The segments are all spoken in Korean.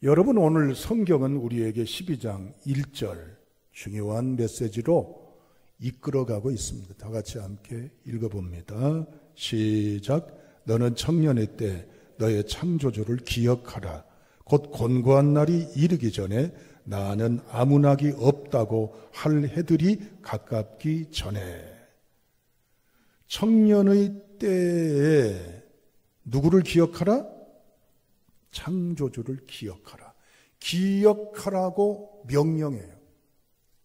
여러분, 오늘 성경은 우리에게 12장 1절 중요한 메시지로 이끌어가고 있습니다. 다 같이 함께 읽어봅니다. 시작. 너는 청년의 때 너의 창조주를 기억하라. 곧 곤고한 날이 이르기 전에 나는 아무나기 없다고 할 해들이 가깝기 전에. 청년의 때에 누구를 기억하라? 창조주를 기억하라. 기억하라고 명령해요.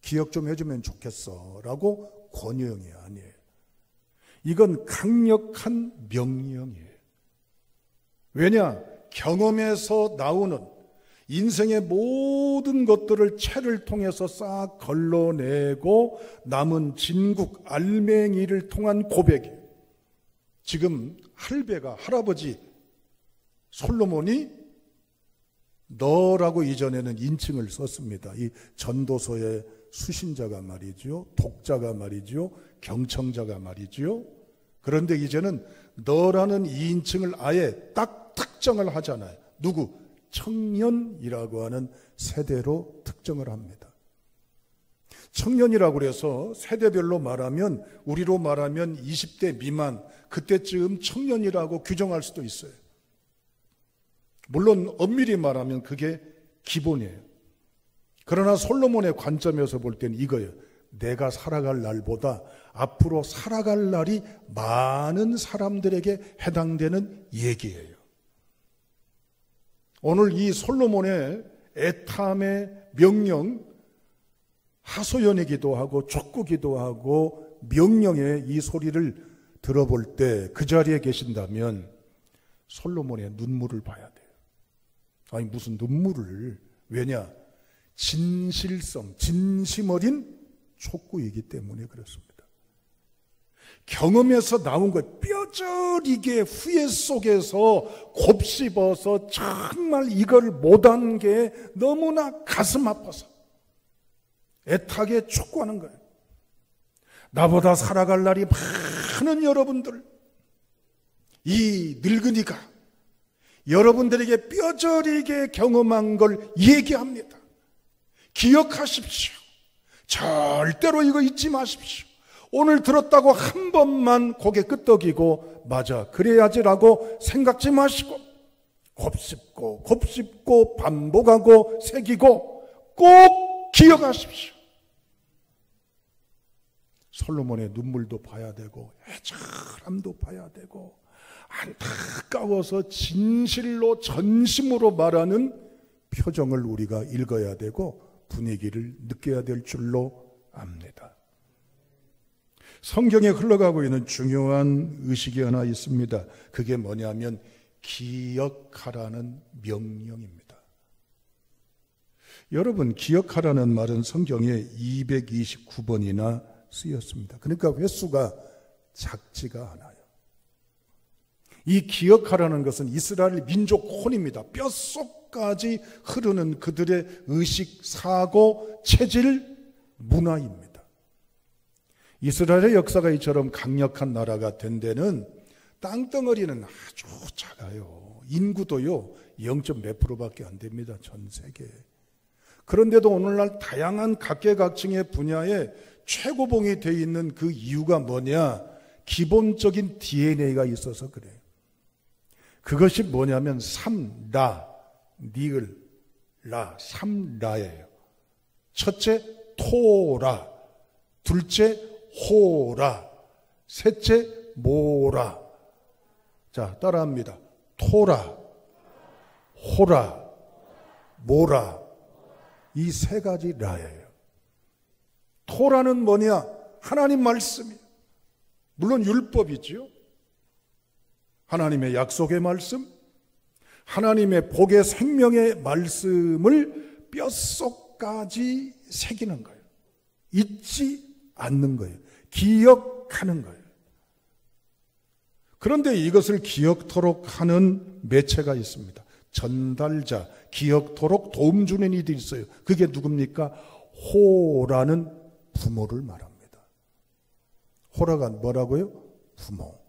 기억 좀 해주면 좋겠어 라고 권유형이 아니에요. 이건 강력한 명령이에요. 왜냐? 경험에서 나오는 인생의 모든 것들을 채를 통해서 싹 걸러내고 남은 진국 알맹이를 통한 고백이에요. 지금 할아버지 솔로몬이 너라고 이전에는 인칭을 썼습니다. 이 전도서의 수신자가 말이죠. 독자가 말이죠. 경청자가 말이죠. 그런데 이제는 너라는 이 인칭을 아예 딱 특정을 하잖아요. 누구? 청년이라고 하는 세대로 특정을 합니다. 청년이라고 해서 세대별로 말하면, 우리로 말하면 20대 미만, 그때쯤 청년이라고 규정할 수도 있어요. 물론 엄밀히 말하면 그게 기본이에요. 그러나 솔로몬의 관점에서 볼 때는 이거예요. 내가 살아갈 날보다 앞으로 살아갈 날이 많은 사람들에게 해당되는 얘기예요. 오늘 이 솔로몬의 애탐의 명령, 하소연이기도 하고 촉구기도 하고 명령의 이 소리를 들어볼 때 그 자리에 계신다면 솔로몬의 눈물을 봐야 돼요. 아니 무슨 눈물을, 왜냐? 진실성, 진심 어린 촉구이기 때문에 그렇습니다. 경험에서 나온 것, 뼈저리게 후회 속에서 곱씹어서 정말 이걸 못한 게 너무나 가슴 아파서 애타게 촉구하는 거예요. 나보다 살아갈 날이 많은 여러분들, 이 늙은이가 여러분들에게 뼈저리게 경험한 걸 얘기합니다. 기억하십시오. 절대로 이거 잊지 마십시오. 오늘 들었다고 한 번만 고개 끄덕이고 맞아 그래야지라고 생각지 마시고 곱씹고 반복하고 새기고 꼭 기억하십시오. 솔로몬의 눈물도 봐야 되고 애절함도 봐야 되고 안타까워서 진실로 전심으로 말하는 표정을 우리가 읽어야 되고 분위기를 느껴야 될 줄로 압니다. 성경에 흘러가고 있는 중요한 의식이 하나 있습니다. 그게 뭐냐면 기억하라는 명령입니다. 여러분, 기억하라는 말은 성경에 229번이나 쓰였습니다. 그러니까 횟수가 작지가 않아요. 이 기억하라는 것은 이스라엘 민족 혼입니다. 뼛속까지 흐르는 그들의 의식, 사고, 체질, 문화입니다. 이스라엘의 역사가 이처럼 강력한 나라가 된 데는 땅덩어리는 아주 작아요. 인구도요 0.몇 %밖에 안 됩니다. 전 세계에. 그런데도 오늘날 다양한 각계각층의 분야에 최고봉이 되어 있는 그 이유가 뭐냐? 기본적인 DNA가 있어서 그래요. 그것이 뭐냐면 삼라, 니을, 라, 삼라예요. 첫째 토라, 둘째 호라, 셋째 모라. 자, 따라합니다. 토라, 호라, 모라. 이 세 가지 라예요. 토라는 뭐냐? 하나님 말씀이에요. 물론 율법이지요. 하나님의 약속의 말씀, 하나님의 복의 생명의 말씀을 뼛속까지 새기는 거예요. 잊지 않는 거예요. 기억하는 거예요. 그런데 이것을 기억토록 하는 매체가 있습니다. 전달자, 기억토록 도움 주는 이들이 있어요. 그게 누굽니까? 호라는 부모를 말합니다. 호라가 뭐라고요? 부모.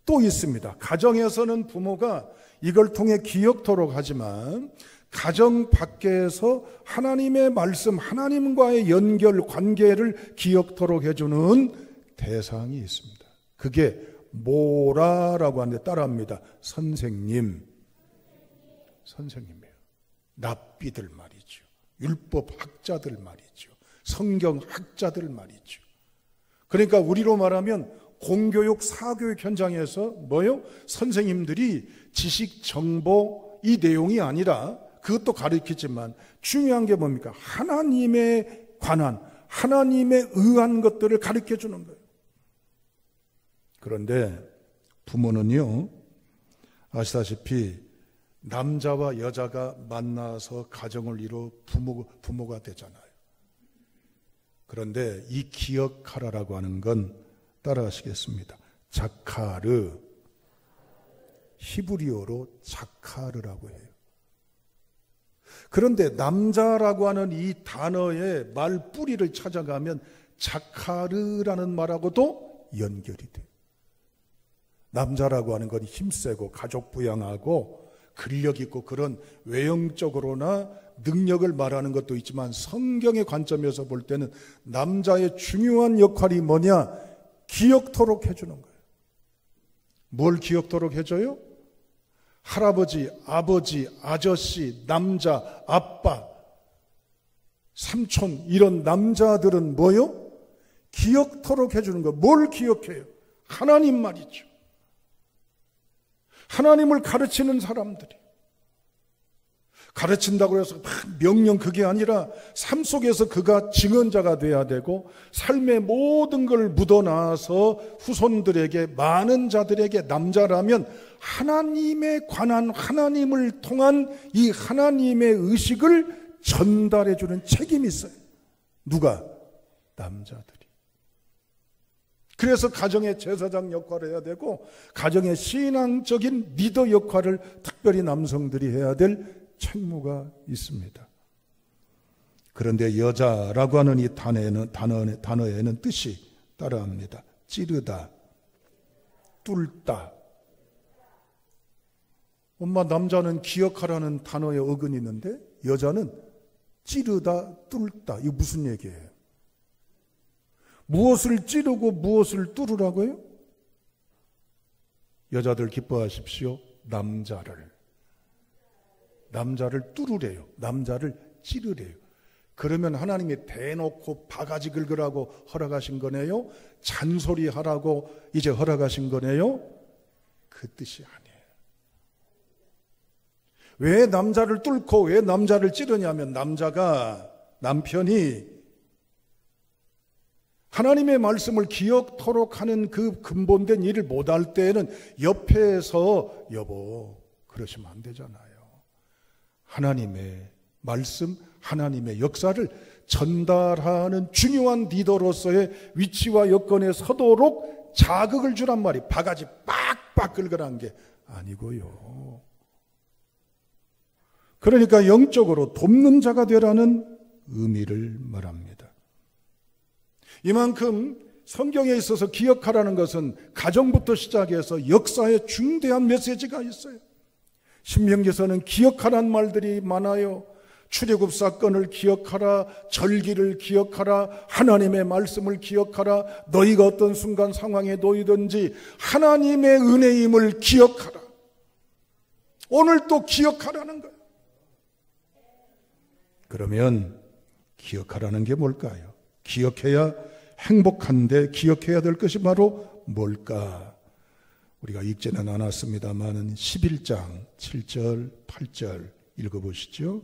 또 있습니다. 가정에서는 부모가 이걸 통해 기억토록 하지만 가정 밖에서 하나님의 말씀, 하나님과의 연결, 관계를 기억토록 해주는 대상이 있습니다. 그게 모라라고 하는데 따라합니다. 선생님이에요. 랍비들 말이죠. 율법학자들 말이죠. 성경학자들 말이죠. 그러니까 우리로 말하면 공교육, 사교육 현장에서 뭐요? 선생님들이 지식, 정보 이 내용이 아니라 그것도 가르치지만 중요한 게 뭡니까? 하나님에 관한, 하나님에 의한 것들을 가르쳐 주는 거예요. 그런데 부모는요, 아시다시피 남자와 여자가 만나서 가정을 이루어 부모가 되잖아요. 그런데 이 기억하라라고 하는 건 따라하시겠습니다. 자카르, 히브리어로 자카르라고 해요. 그런데 남자라고 하는 이 단어의 말 뿌리를 찾아가면 자카르라는 말하고도 연결이 돼요. 남자라고 하는 건 힘세고 가족 부양하고 근력 있고 그런 외형적으로나 능력을 말하는 것도 있지만 성경의 관점에서 볼 때는 남자의 중요한 역할이 뭐냐? 기억토록 해주는 거예요. 뭘 기억토록 해줘요? 할아버지, 아버지, 아저씨, 남자, 아빠, 삼촌 이런 남자들은 뭐요? 기억토록 해주는 거. 뭘 기억해요? 하나님 말이죠. 하나님을 가르치는 사람들이. 가르친다고 해서 명령 그게 아니라 삶 속에서 그가 증언자가 돼야 되고 삶의 모든 걸 묻어놔서 후손들에게 많은 자들에게 남자라면 하나님에 관한 하나님을 통한 이 하나님의 의식을 전달해 주는 책임이 있어요. 누가? 남자들이. 그래서 가정의 제사장 역할을 해야 되고 가정의 신앙적인 리더 역할을 특별히 남성들이 해야 될 책무가 있습니다. 그런데 여자라고 하는 이 단어에는 뜻이 따라합니다. 찌르다, 뚫다. 엄마, 남자는 기억하라는 단어에 어근이 있는데 여자는 찌르다, 뚫다. 이거 무슨 얘기예요? 무엇을 찌르고 무엇을 뚫으라고요? 여자들 기뻐하십시오. 남자를 뚫으래요. 남자를 찌르래요. 그러면 하나님이 대놓고 바가지 긁으라고 허락하신 거네요? 잔소리하라고 이제 허락하신 거네요? 그 뜻이 아니에요. 왜 남자를 뚫고 왜 남자를 찌르냐면 남편이 하나님의 말씀을 기억토록 하는 그 근본된 일을 못할 때에는 옆에서 여보 그러시면 안 되잖아요. 하나님의 말씀, 하나님의 역사를 전달하는 중요한 리더로서의 위치와 여건에 서도록 자극을 주란 말이 바가지 빡빡 긁으라는 게 아니고요. 그러니까 영적으로 돕는 자가 되라는 의미를 말합니다. 이만큼 성경에 있어서 기억하라는 것은 가정부터 시작해서 역사에 중대한 메시지가 있어요. 신명기에서는 기억하라는 말들이 많아요. 출애굽 사건을 기억하라, 절기를 기억하라, 하나님의 말씀을 기억하라, 너희가 어떤 순간 상황에 놓이든지 하나님의 은혜임을 기억하라. 오늘 또 기억하라는 거예요. 그러면 기억하라는 게 뭘까요? 기억해야 행복한데 기억해야 될 것이 바로 뭘까? 우리가 읽지는 않았습니다만 11장 7절 8절 읽어보시죠.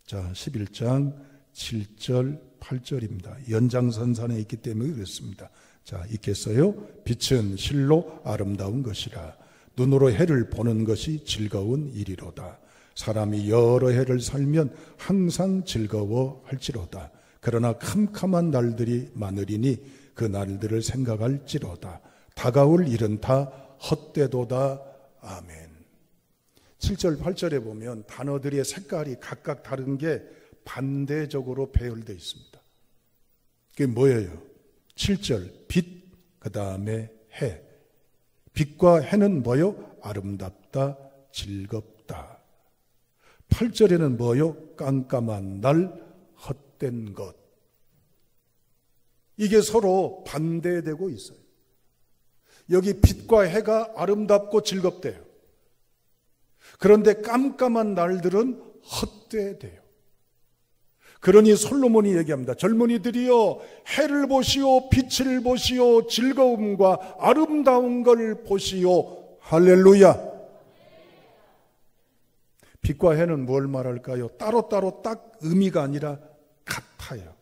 자, 11장 7절 8절입니다. 연장선상에 있기 때문에 그렇습니다. 자, 읽겠어요? 빛은 실로 아름다운 것이라 눈으로 해를 보는 것이 즐거운 일이로다. 사람이 여러 해를 살면 항상 즐거워할지로다. 그러나 캄캄한 날들이 많으리니 그 날들을 생각할지로다. 다가올 일은 다 헛되도다. 아멘. 7절 8절에 보면 단어들의 색깔이 각각 다른 게 반대적으로 배열되어 있습니다. 그게 뭐예요? 7절 빛, 그 다음에 해. 빛과 해는 뭐요? 아름답다, 즐겁다. 8절에는 뭐요? 깜깜한 날, 헛된 것. 이게 서로 반대되고 있어요. 여기 빛과 해가 아름답고 즐겁대요. 그런데 깜깜한 날들은 헛되대요. 그러니 솔로몬이 얘기합니다. 젊은이들이여, 해를 보시오, 빛을 보시오, 즐거움과 아름다운 걸 보시오. 할렐루야. 빛과 해는 뭘 말할까요? 따로따로 딱 의미가 아니라 같아요.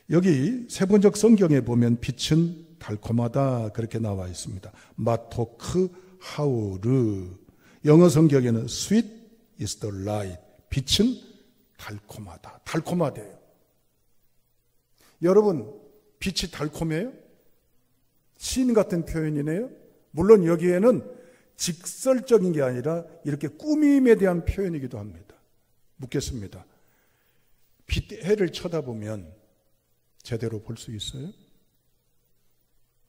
여기 세번역 성경에 보면 빛은 달콤하다 그렇게 나와 있습니다. 마토크 하우르. 영어 성경에는 sweet is the light. 빛은 달콤하다. 달콤하대요. 여러분, 빛이 달콤해요? 신 같은 표현이네요. 물론 여기에는 직설적인 게 아니라 이렇게 꾸밈에 대한 표현이기도 합니다. 묻겠습니다. 빛, 해를 쳐다보면 제대로 볼 수 있어요?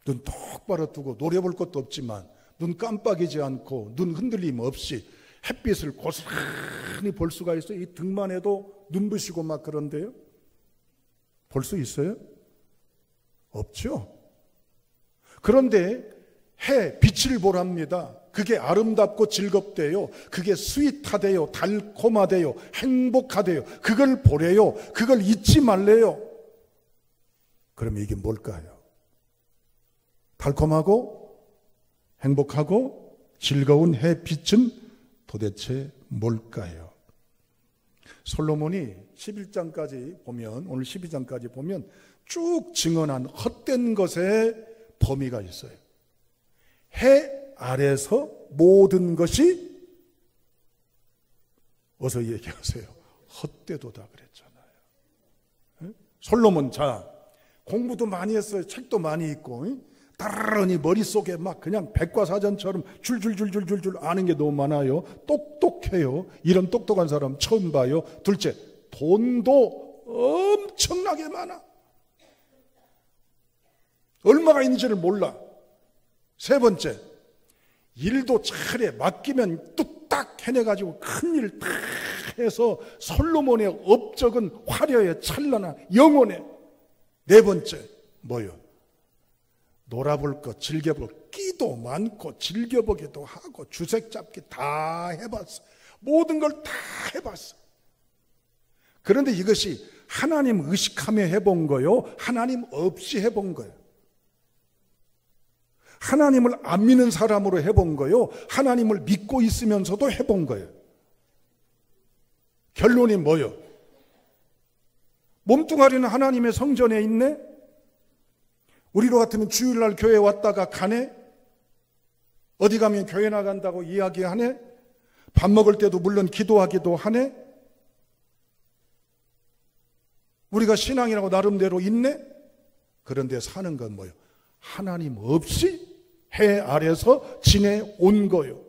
눈 똑바로 뜨고 노려볼 것도 없지만 눈 깜빡이지 않고 눈 흔들림 없이 햇빛을 고스란히 볼 수가 있어요? 이 등만 해도 눈부시고 막 그런데요? 볼 수 있어요? 없죠? 그런데 해, 빛을 보랍니다. 그게 아름답고 즐겁대요. 그게 스윗하대요. 달콤하대요. 행복하대요. 그걸 보래요. 그걸 잊지 말래요. 그러면 이게 뭘까요? 달콤하고 행복하고 즐거운 햇빛은 도대체 뭘까요? 솔로몬이 11장까지 보면, 오늘 12장까지 보면 쭉 증언한 헛된 것의 범위가 있어요. 해 아래서 모든 것이, 어서 얘기하세요, 헛되도다 그랬잖아요. 솔로몬, 자, 공부도 많이 했어요. 책도 많이 읽고, 따르니 머릿속에 막 그냥 백과사전처럼 줄줄줄줄줄줄 아는 게 너무 많아요. 똑똑해요. 이런 똑똑한 사람 처음 봐요. 둘째, 돈도 엄청나게 많아. 얼마가 있는지를 몰라. 세 번째, 일도 잘해. 맡기면 뚝딱 해내가지고 큰일 딱 해서 솔로몬의 업적은 화려해, 찬란한, 영원해. 네 번째, 뭐요? 놀아볼 것, 즐겨볼 끼도 많고 즐겨보기도 하고 주색 잡기 다 해봤어. 모든 걸 다 해봤어. 그런데 이것이 하나님 의식하며 해본 거요? 하나님 없이 해본 거예요? 하나님을 안 믿는 사람으로 해본 거요? 하나님을 믿고 있으면서도 해본 거예요? 결론이 뭐요? 몸뚱아리는 하나님의 성전에 있네? 우리로 같으면 주일날 교회 왔다가 가네? 어디 가면 교회 나간다고 이야기하네? 밥 먹을 때도 물론 기도하기도 하네? 우리가 신앙이라고 나름대로 있네? 그런데 사는 건 뭐예요? 하나님 없이 해 아래서 지내온 거요.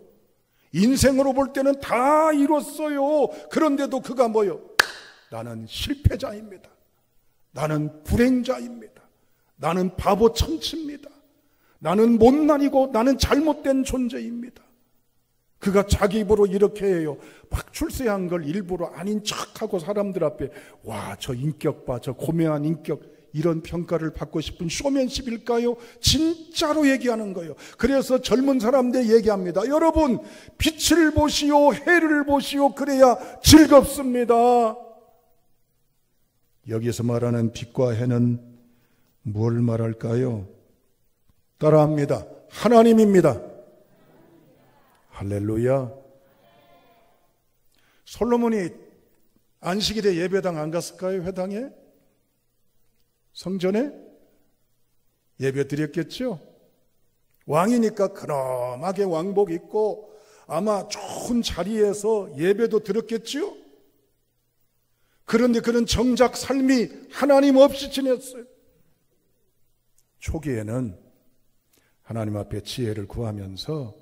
인생으로 볼 때는 다 이뤘어요. 그런데도 그가 뭐요? 나는 실패자입니다. 나는 불행자입니다. 나는 바보 천치입니다. 나는 못난이고 나는 잘못된 존재입니다. 그가 자기 입으로 이렇게 해요. 막 출세한 걸 일부러 아닌 척하고 사람들 앞에 와, 저 인격 봐, 저 고매한 인격, 이런 평가를 받고 싶은 쇼맨십일까요? 진짜로 얘기하는 거예요. 그래서 젊은 사람들 얘기합니다. 여러분, 빛을 보시오, 해를 보시오. 그래야 즐겁습니다. 여기서 말하는 빛과 해는 뭘 말할까요? 따라합니다. 하나님입니다. 할렐루야. 솔로몬이 안식일에 예배당 안 갔을까요? 회당에? 성전에? 예배 드렸겠죠? 왕이니까 근엄하게 왕복 입고 아마 좋은 자리에서 예배도 드렸겠죠? 그런데 그런 정작 삶이 하나님 없이 지냈어요. 초기에는 하나님 앞에 지혜를 구하면서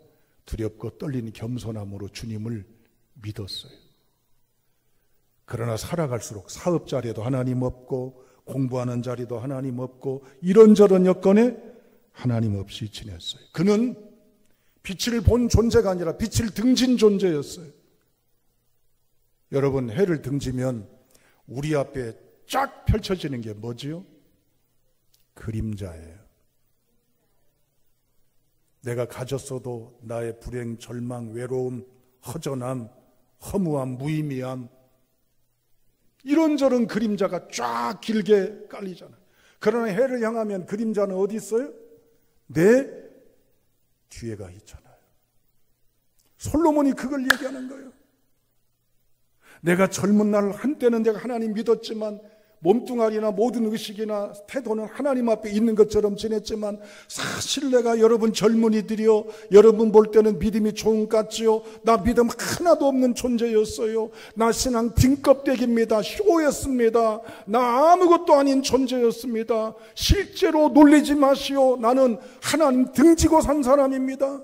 두렵고 떨리는 겸손함으로 주님을 믿었어요. 그러나 살아갈수록 사업 자리에도 하나님 없고 공부하는 자리도 하나님 없고 이런저런 여건에 하나님 없이 지냈어요. 그는 빛을 본 존재가 아니라 빛을 등진 존재였어요. 여러분, 해를 등지면 우리 앞에 쫙 펼쳐지는 게 뭐지요? 그림자예요. 내가 가졌어도 나의 불행, 절망, 외로움, 허전함, 허무함, 무의미함, 이런저런 그림자가 쫙 길게 깔리잖아요. 그러나 해를 향하면 그림자는 어디 있어요? 내 뒤에가 있잖아요. 솔로몬이 그걸 얘기하는 거예요. 내가 젊은 날 한때는 내가 하나님 믿었지만 몸뚱아리나 모든 의식이나 태도는 하나님 앞에 있는 것처럼 지냈지만 사실 내가 여러분 젊은이들이요, 여러분 볼 때는 믿음이 좋은 것 같지요. 나 믿음 하나도 없는 존재였어요. 나 신앙 딩껍데기입니다. 쇼였습니다. 나 아무것도 아닌 존재였습니다. 실제로 놀리지 마시오. 나는 하나님 등지고 산 사람입니다.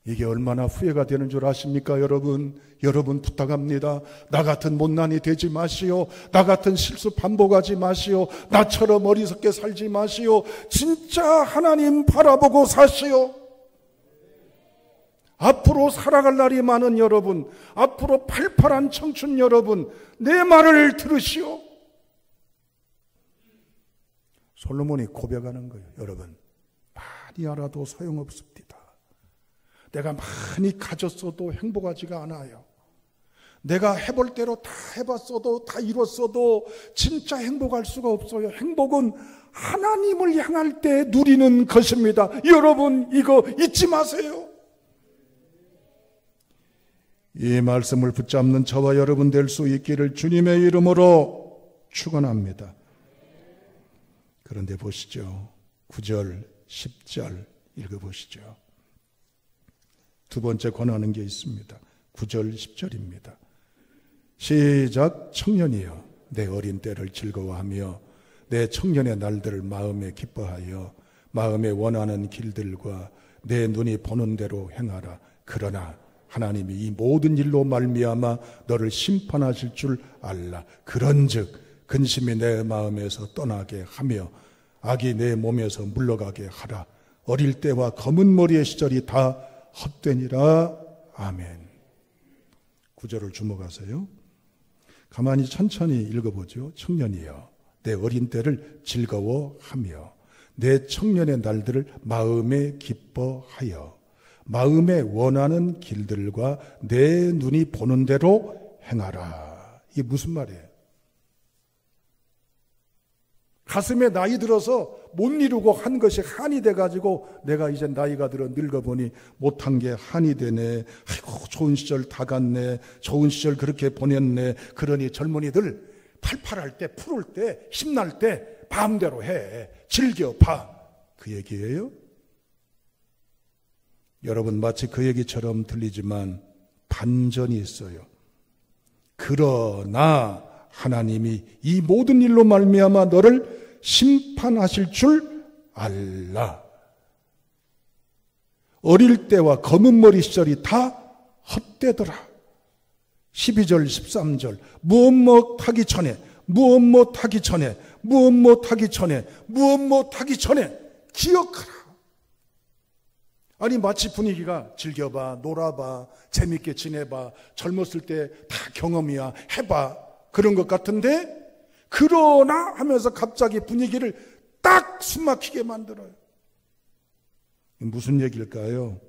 이게 얼마나 후회가 되는 줄 아십니까, 여러분? 여러분 부탁합니다. 나 같은 못난이 되지 마시오. 나 같은 실수 반복하지 마시오. 나처럼 어리석게 살지 마시오. 진짜 하나님 바라보고 사시오. 앞으로 살아갈 날이 많은 여러분, 앞으로 팔팔한 청춘 여러분, 내 말을 들으시오. 솔로몬이 고백하는 거예요. 여러분, 많이 알아도 소용없습니다. 내가 많이 가졌어도 행복하지가 않아요. 내가 해볼 대로 다 해봤어도 다 이뤘어도 진짜 행복할 수가 없어요. 행복은 하나님을 향할 때 누리는 것입니다. 여러분, 이거 잊지 마세요. 이 말씀을 붙잡는 저와 여러분 될 수 있기를 주님의 이름으로 축원합니다. 그런데 보시죠. 9절, 10절 읽어보시죠. 두 번째 권하는 게 있습니다. 9절, 10절입니다. 시작. 청년이여, 내 어린 때를 즐거워하며 내 청년의 날들을 마음에 기뻐하여 마음에 원하는 길들과 내 눈이 보는 대로 행하라. 그러나 하나님이 이 모든 일로 말미암아 너를 심판하실 줄 알라. 그런즉 근심이 내 마음에서 떠나게 하며 악이 내 몸에서 물러가게 하라. 어릴 때와 검은 머리의 시절이 다 헛되니라. 아멘. 9절을 주목하세요. 가만히 천천히 읽어보죠. 청년이여, 내 어린 때를 즐거워하며 내 청년의 날들을 마음에 기뻐하여 마음에 원하는 길들과 내 눈이 보는 대로 행하라. 이게 무슨 말이에요? 가슴에 나이 들어서 못 이루고 한 것이 한이 돼가지고 내가 이제 나이가 들어 늙어보니 못한 게 한이 되네. 아이고, 좋은 시절 다 갔네. 좋은 시절 그렇게 보냈네. 그러니 젊은이들 팔팔할 때, 푸를 때, 힘날 때 마음대로 해. 즐겨봐. 그 얘기예요. 여러분, 마치 그 얘기처럼 들리지만 반전이 있어요. 그러나 하나님이 이 모든 일로 말미암아 너를 심판하실 줄 알라. 어릴 때와 검은 머리 시절이 다 헛되더라. 12절 13절 무엇 못하기 전에 무엇 못하기 전에 무엇 못하기 전에 무엇 못하기 전에 기억하라. 아니, 마치 분위기가 즐겨봐, 놀아봐, 재밌게 지내봐, 젊었을 때 다 경험이야, 해봐, 그런 것 같은데, 그러나 하면서 갑자기 분위기를 딱 숨막히게 만들어요. 무슨 얘기일까요?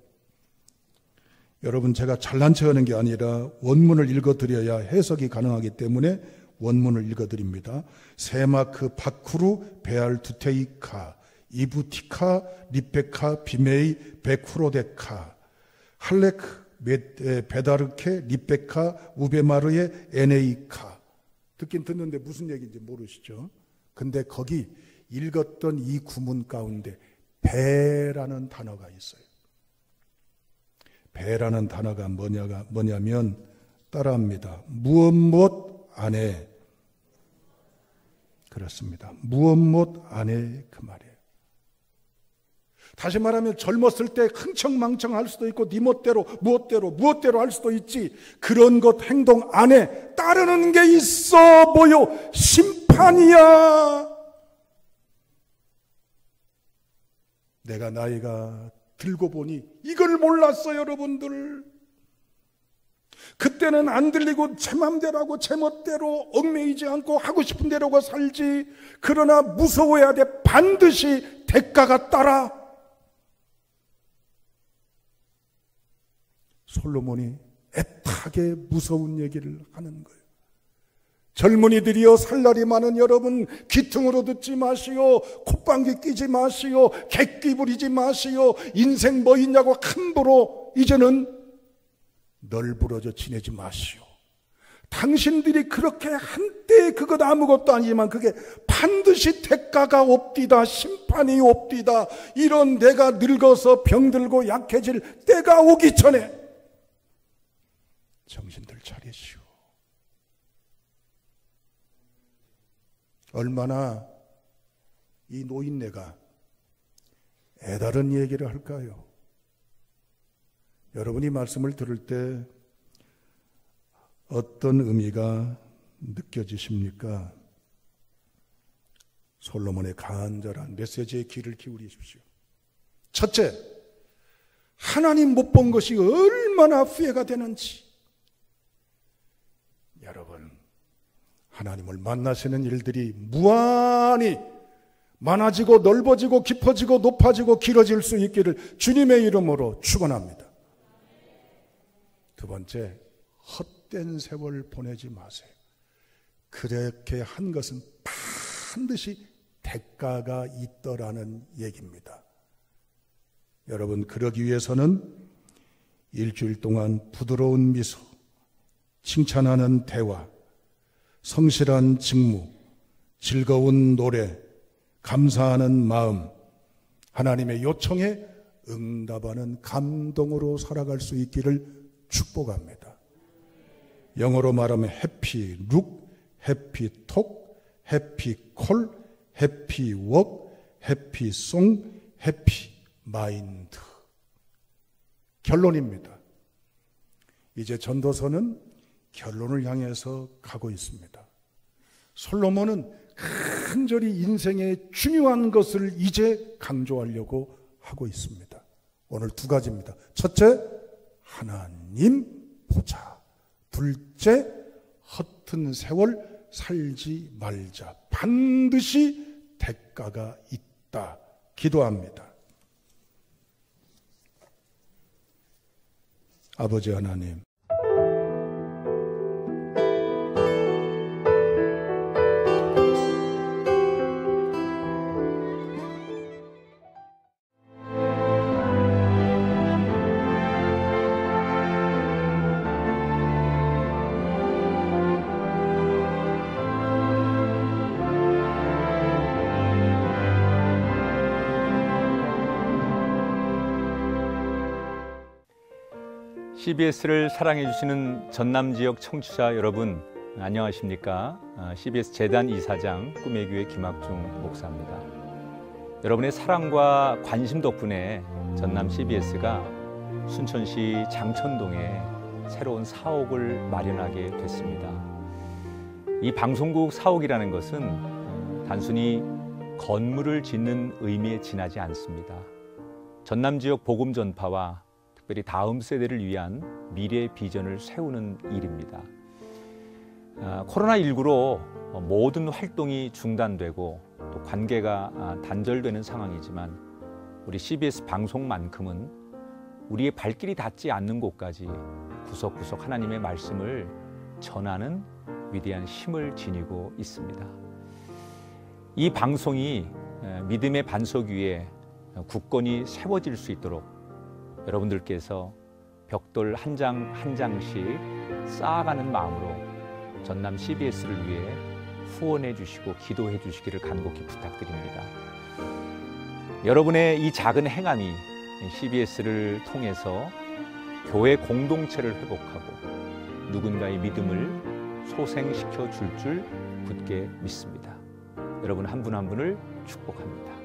여러분, 제가 잘난 척하는 게 아니라 원문을 읽어드려야 해석이 가능하기 때문에 원문을 읽어드립니다. 세마크 바쿠르 베알 두테이카 이부티카 리페카 비메이 베쿠로데카 할레크 베다르케 리페카 우베마르의 에네이카. 듣긴 듣는데 무슨 얘기인지 모르시죠? 근데 거기 읽었던 이 구문 가운데 배라는 단어가 있어요. 배라는 단어가 뭐냐면 따라합니다. 무엇 안에. 그렇습니다. 무엇 안에, 그 말이에요. 다시 말하면 젊었을 때 흥청망청할 수도 있고 네 멋대로 무엇대로 할 수도 있지. 그런 것 행동 안에 따르는 게 있어. 뭐요? 심판이야. 내가 나이가 들고 보니 이걸 몰랐어요, 여러분들. 그때는 안 들리고 제 맘대로 하고 제 멋대로 얽매이지 않고 하고 싶은 대로가 살지. 그러나 무서워야 돼. 반드시 대가가 따라. 솔로몬이 애타게 무서운 얘기를 하는 거예요. 젊은이들이여, 살 날이 많은 여러분, 귀퉁으로 듣지 마시오. 콧방귀 끼지 마시오. 객기 부리지 마시오. 인생 뭐 있냐고 함부로 이제는 널브러져 지내지 마시오. 당신들이 그렇게 한때 그것 아무것도 아니지만 그게 반드시 대가가 옵디다. 심판이 옵디다. 이런 내가 늙어서 병들고 약해질 때가 오기 전에 정신들 차리시오. 얼마나 이 노인네가 애다른 얘기를 할까요? 여러분이 말씀을 들을 때 어떤 의미가 느껴지십니까? 솔로몬의 간절한 메시지에 귀를 기울이십시오. 첫째, 하나님 못 본 것이 얼마나 후회가 되는지. 여러분, 하나님을 만나시는 일들이 무한히 많아지고 넓어지고 깊어지고 높아지고 길어질 수 있기를 주님의 이름으로 축원합니다. 두 번째, 헛된 세월 보내지 마세요. 그렇게 한 것은 반드시 대가가 있더라는 얘기입니다. 여러분, 그러기 위해서는 일주일 동안 부드러운 미소, 칭찬하는 대화, 성실한 직무, 즐거운 노래, 감사하는 마음, 하나님의 요청에 응답하는 감동으로 살아갈 수 있기를 축복합니다. 영어로 말하면 해피 룩, 해피 톡, 해피 콜, 해피 웍, 해피 송, 해피 마인드. 결론입니다. 이제 전도서는 결론을 향해서 가고 있습니다. 솔로몬은 간절히 인생의 중요한 것을 이제 강조하려고 하고 있습니다. 오늘 두 가지입니다. 첫째, 하나님 보자. 둘째, 허튼 세월 살지 말자. 반드시 대가가 있다. 기도합니다. 아버지 하나님, CBS를 사랑해 주시는 전남 지역 청취자 여러분, 안녕하십니까? CBS 재단 이사장 꿈의 교회 김학중 목사입니다. 여러분의 사랑과 관심 덕분에 전남 CBS가 순천시 장천동에 새로운 사옥을 마련하게 됐습니다. 이 방송국 사옥이라는 것은 단순히 건물을 짓는 의미에 지나지 않습니다. 전남 지역 복음 전파와 특별히 다음 세대를 위한 미래 비전을 세우는 일입니다. 코로나19로 모든 활동이 중단되고 또 관계가 단절되는 상황이지만 우리 CBS 방송만큼은 우리의 발길이 닿지 않는 곳까지 구석구석 하나님의 말씀을 전하는 위대한 힘을 지니고 있습니다. 이 방송이 믿음의 반석 위에 굳건히 세워질 수 있도록 여러분들께서 벽돌 한 장 한 장씩 쌓아가는 마음으로 전남 CBS를 위해 후원해 주시고 기도해 주시기를 간곡히 부탁드립니다. 여러분의 이 작은 행함이 CBS를 통해서 교회 공동체를 회복하고 누군가의 믿음을 소생시켜 줄 굳게 믿습니다. 여러분 한 분 한 분을 축복합니다.